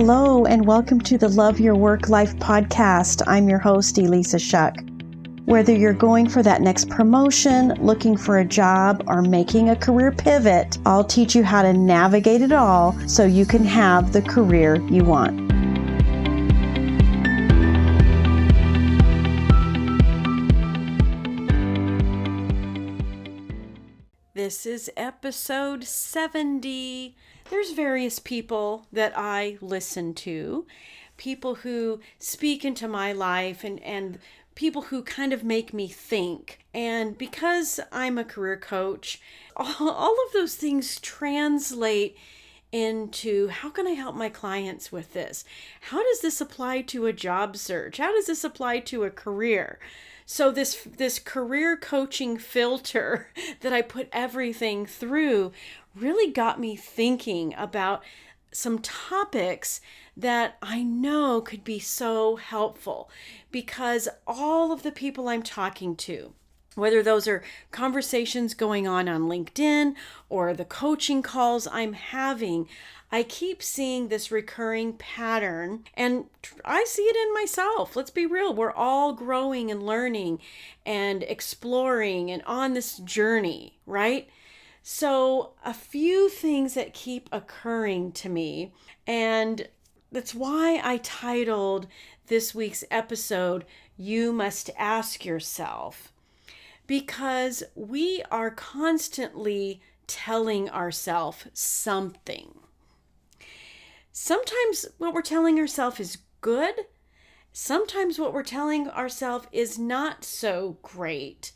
Hello, and welcome to the Love Your Work Life podcast. I'm your host, Elissa Shuck. Whether you're going for that next promotion, looking for a job, or making a career pivot, I'll teach you how to navigate it all so you can have the career you want. This is episode 70. There's various people that I listen to, people who speak into my life and people who kind of make me think. And because I'm a career coach, all of those things translate into how can I help my clients with this? How does this apply to a job search? How does this apply to a career? So this career coaching filter that I put everything through really got me thinking about some topics that I know could be so helpful, because all of the people I'm talking to, whether those are conversations going on LinkedIn or the coaching calls I'm having, I keep seeing this recurring pattern, and I see it in myself. Let's be real. We're all growing and learning and exploring and on this journey, right? So a few things that keep occurring to me, and that's why I titled this week's episode, You Must Ask Yourself, because we are constantly telling ourselves something. Sometimes what we're telling ourselves is good. Sometimes what we're telling ourselves is not so great,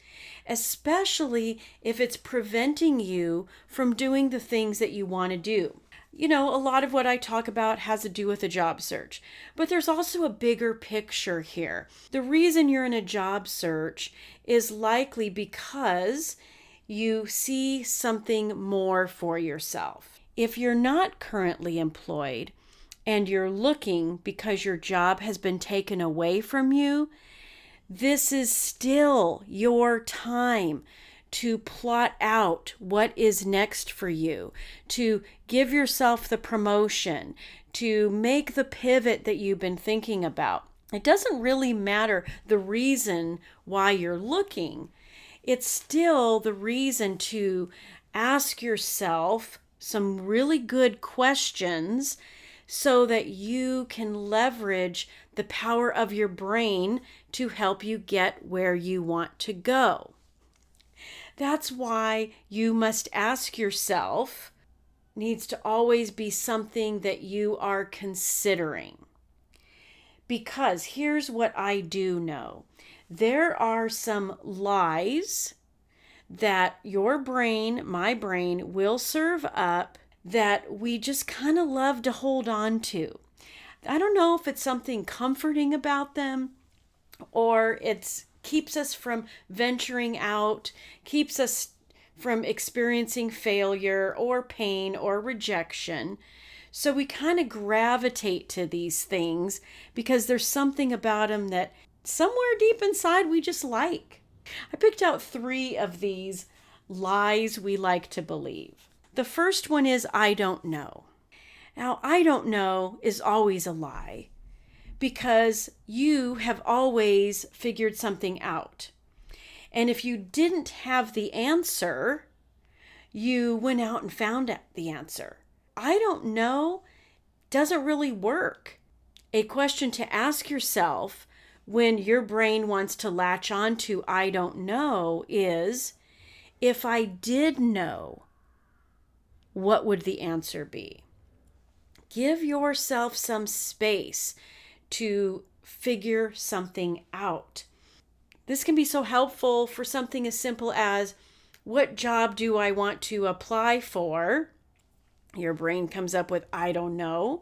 especially if it's preventing you from doing the things that you want to do. You know, a lot of what I talk about has to do with a job search, but there's also a bigger picture here. The reason you're in a job search is likely because you see something more for yourself. If you're not currently employed and you're looking because your job has been taken away from you, this is still your time to plot out what is next for you, to give yourself the promotion, to make the pivot that you've been thinking about. It doesn't really matter the reason why you're looking. It's still the reason to ask yourself some really good questions so that you can leverage the power of your brain to help you get where you want to go. That's why you must ask yourself needs to always be something that you are considering. Because here's what I do know. There are some lies that your brain, my brain, will serve up that we just kind of love to hold on to. I don't know if it's something comforting about them or it keeps us from venturing out, keeps us from experiencing failure or pain or rejection. So we kind of gravitate to these things because there's something about them that somewhere deep inside we just like. I picked out 3 of these lies we like to believe. The first one is, I don't know. Now, I don't know is always a lie because you have always figured something out. And if you didn't have the answer, you went out and found the answer. I don't know doesn't really work. A question to ask yourself when your brain wants to latch on to I don't know is, if I did know, what would the answer be? Give yourself some space to figure something out. This can be so helpful for something as simple as, what job do I want to apply for? Your brain comes up with, I don't know.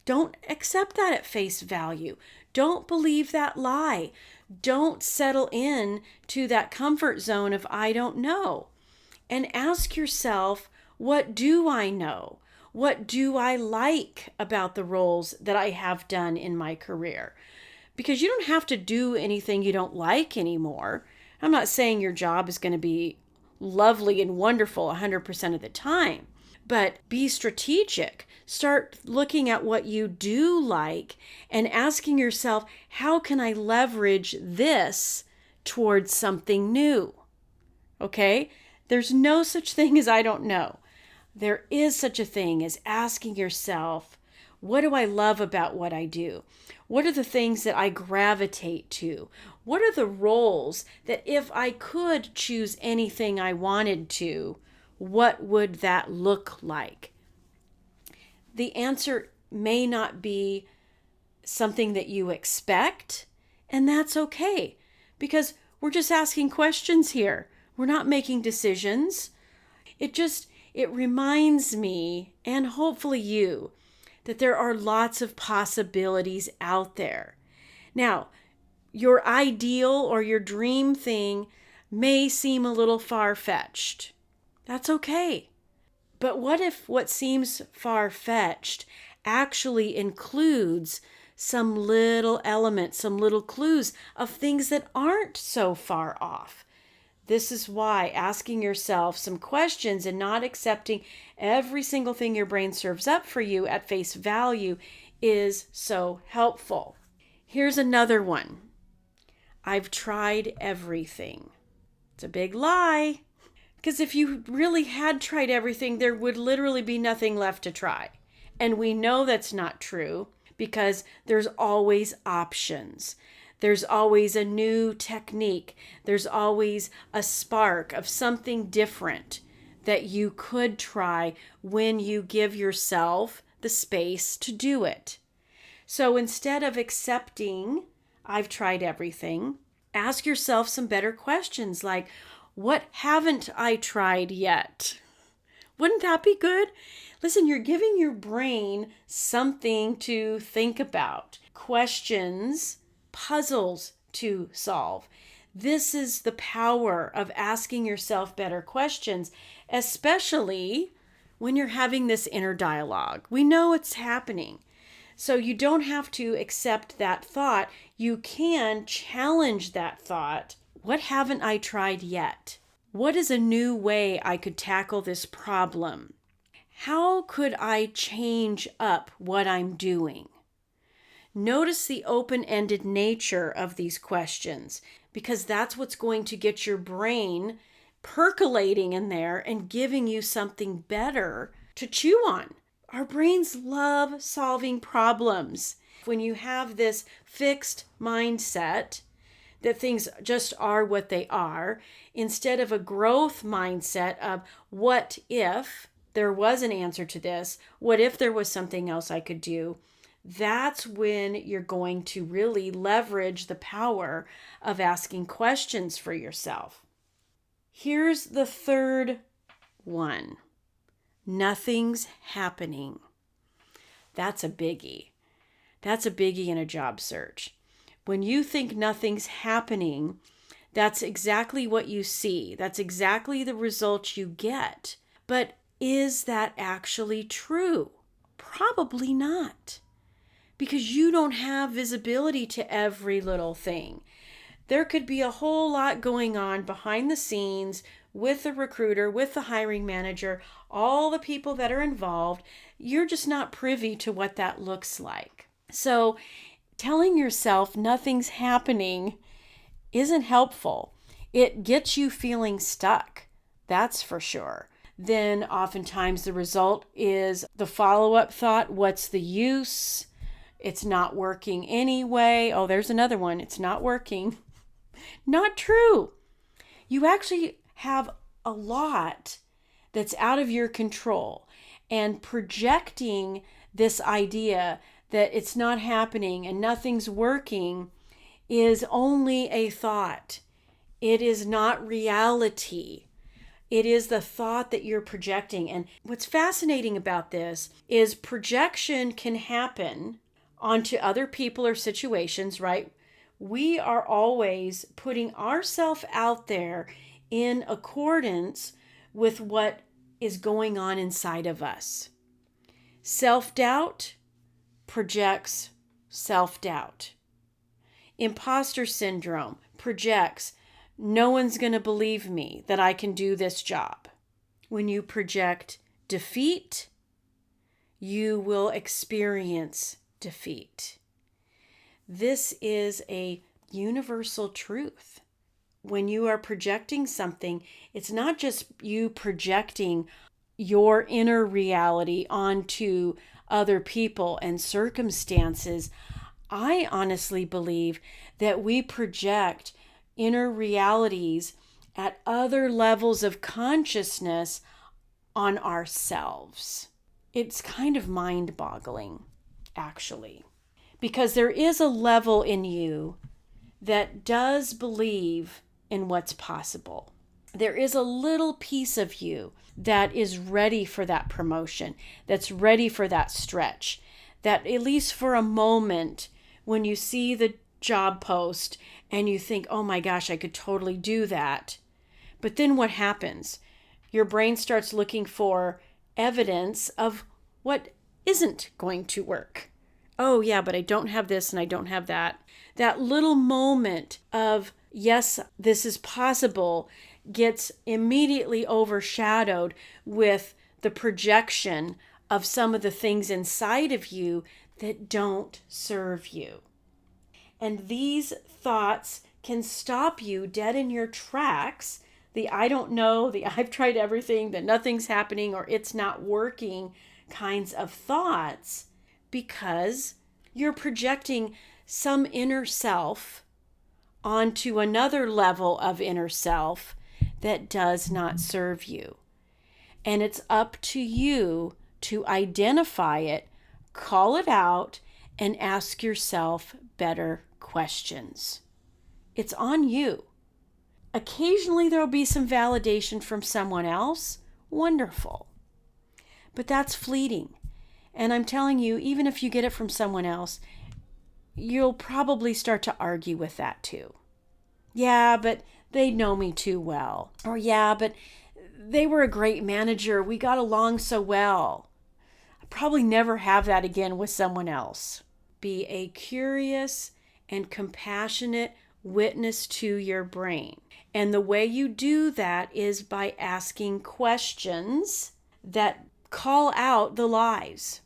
Don't accept that at face value. Don't believe that lie. Don't settle in to that comfort zone of I don't know. And ask yourself, what do I know? What do I like about the roles that I have done in my career? Because you don't have to do anything you don't like anymore. I'm not saying your job is going to be lovely and wonderful 100% of the time, But be strategic. Start looking at what you do like and asking yourself, how can I leverage this towards something new? Okay? There's no such thing as I don't know. There is such a thing as asking yourself, what do I love about what I do? What are the things that I gravitate to? What are the roles that if I could choose anything I wanted to, what would that look like? The answer may not be something that you expect, and that's okay because we're just asking questions here. We're not making decisions. It reminds me, and hopefully you, that there are lots of possibilities out there. Now, your ideal or your dream thing may seem a little far-fetched. That's okay. But what if what seems far-fetched actually includes some little elements, some little clues of things that aren't so far off? This is why asking yourself some questions and not accepting every single thing your brain serves up for you at face value is so helpful. Here's another one. I've tried everything. It's a big lie. Because if you really had tried everything, there would literally be nothing left to try. And we know that's not true because there's always options. There's always a new technique. There's always a spark of something different that you could try when you give yourself the space to do it. So instead of accepting, I've tried everything, ask yourself some better questions like, what haven't I tried yet? Wouldn't that be good? Listen, you're giving your brain something to think about, questions, puzzles to solve. This is the power of asking yourself better questions, especially when you're having this inner dialogue. We know it's happening. So you don't have to accept that thought. You can challenge that thought. What haven't I tried yet? What is a new way I could tackle this problem? How could I change up what I'm doing? Notice the open-ended nature of these questions because that's what's going to get your brain percolating in there and giving you something better to chew on. Our brains love solving problems. When you have this fixed mindset that things just are what they are, instead of a growth mindset of what if there was an answer to this, what if there was something else I could do, that's when you're going to really leverage the power of asking questions for yourself. Here's the third one. Nothing's happening. That's a biggie. That's a biggie in a job search. When you think nothing's happening, that's exactly what you see. That's exactly the results you get. But is that actually true? Probably not. Because you don't have visibility to every little thing. There could be a whole lot going on behind the scenes with the recruiter, with the hiring manager, all the people that are involved. You're just not privy to what that looks like. So telling yourself nothing's happening isn't helpful. It gets you feeling stuck. That's for sure. Then oftentimes the result is the follow-up thought, what's the use? It's not working anyway. Oh, there's another one. It's not working. Not true. You actually have a lot that's out of your control, and projecting this idea that it's not happening and nothing's working is only a thought. It is not reality. It is the thought that you're projecting. And what's fascinating about this is projection can happen onto other people or situations, right? We are always putting ourselves out there in accordance with what is going on inside of us. Self-doubt projects self-doubt. Imposter syndrome projects, no one's going to believe me that I can do this job. When you project defeat, you will experience defeat. This is a universal truth. When you are projecting something, it's not just you projecting your inner reality onto other people and circumstances. I honestly believe that we project inner realities at other levels of consciousness on ourselves. It's kind of mind-boggling, actually, because there is a level in you that does believe in what's possible. There is a little piece of you that is ready for that promotion, that's ready for that stretch, that at least for a moment, when you see the job post and you think, oh my gosh, I could totally do that. But then what happens? Your brain starts looking for evidence of what isn't going to work. Oh yeah, but I don't have this and I don't have that. That little moment of, yes, this is possible, gets immediately overshadowed with the projection of some of the things inside of you that don't serve you. And these thoughts can stop you dead in your tracks. The I don't know, the I've tried everything, that nothing's happening or it's not working kinds of thoughts, because you're projecting some inner self onto another level of inner self that does not serve you. And it's up to you to identify it, call it out, and ask yourself better questions. It's on you. Occasionally there'll be some validation from someone else. Wonderful. But that's fleeting. And I'm telling you, even if you get it from someone else, you'll probably start to argue with that too. Yeah, but they know me too well. Or yeah, but they were a great manager. We got along so well. I probably never have that again with someone else. Be a curious and compassionate witness to your brain. And the way you do that is by asking questions that call out the lies.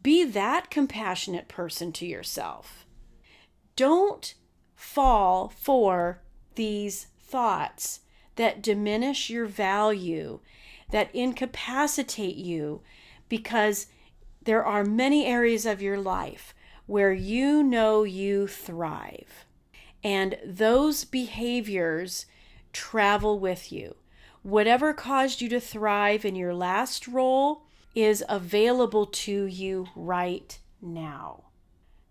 Be that compassionate person to yourself. Don't fall for these thoughts that diminish your value, that incapacitate you, because there are many areas of your life where you know you thrive. And those behaviors travel with you. Whatever caused you to thrive in your last role is available to you right now.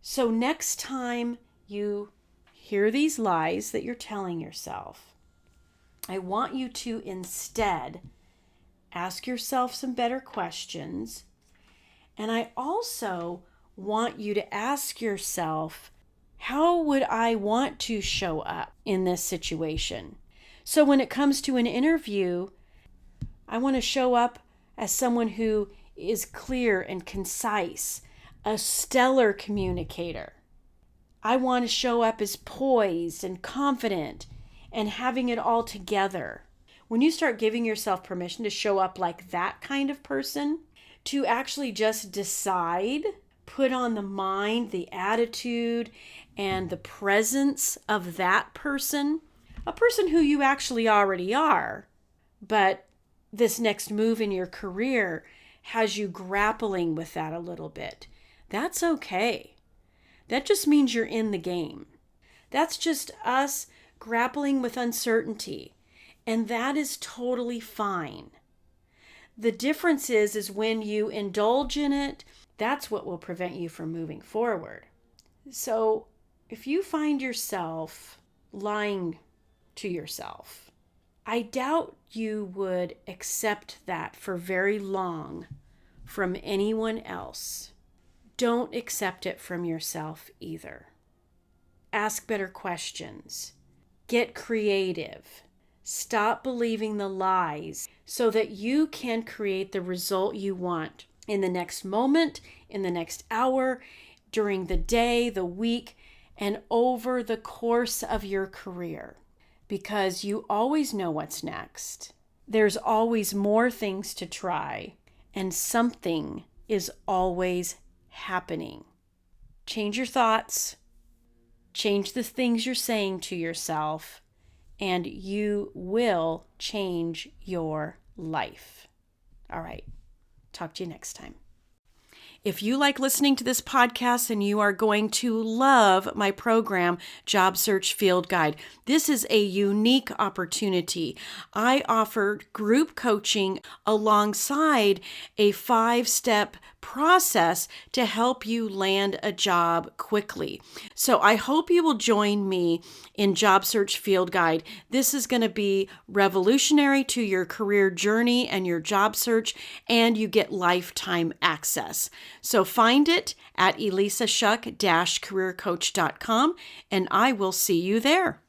So next time you hear these lies that you're telling yourself, I want you to instead ask yourself some better questions. And I also want you to ask yourself, how would I want to show up in this situation? So when it comes to an interview, I want to show up as someone who is clear and concise, a stellar communicator. I want to show up as poised and confident and having it all together. When you start giving yourself permission to show up like that kind of person, to actually just decide, put on the mind, the attitude, and the presence of that person, a person who you actually already are, but this next move in your career has you grappling with that a little bit. That's okay. That just means you're in the game. That's just us grappling with uncertainty, and that is totally fine. The difference is when you indulge in it, that's what will prevent you from moving forward. So if you find yourself lying to yourself, I doubt you would accept that for very long from anyone else. Don't accept it from yourself either. Ask better questions. Get creative. Stop believing the lies so that you can create the result you want in the next moment, in the next hour, during the day, the week, and over the course of your career. Because you always know what's next. There's always more things to try, and something is always happening. Change your thoughts, change the things you're saying to yourself, and you will change your life. All right. Talk to you next time. If you like listening to this podcast, and you are going to love my program, Job Search Field Guide. This is a unique opportunity. I offer group coaching alongside a 5-step process to help you land a job quickly. So I hope you will join me in Job Search Field Guide. This is going to be revolutionary to your career journey and your job search, and you get lifetime access. So find it at elissashuck-careercoach.com, and I will see you there.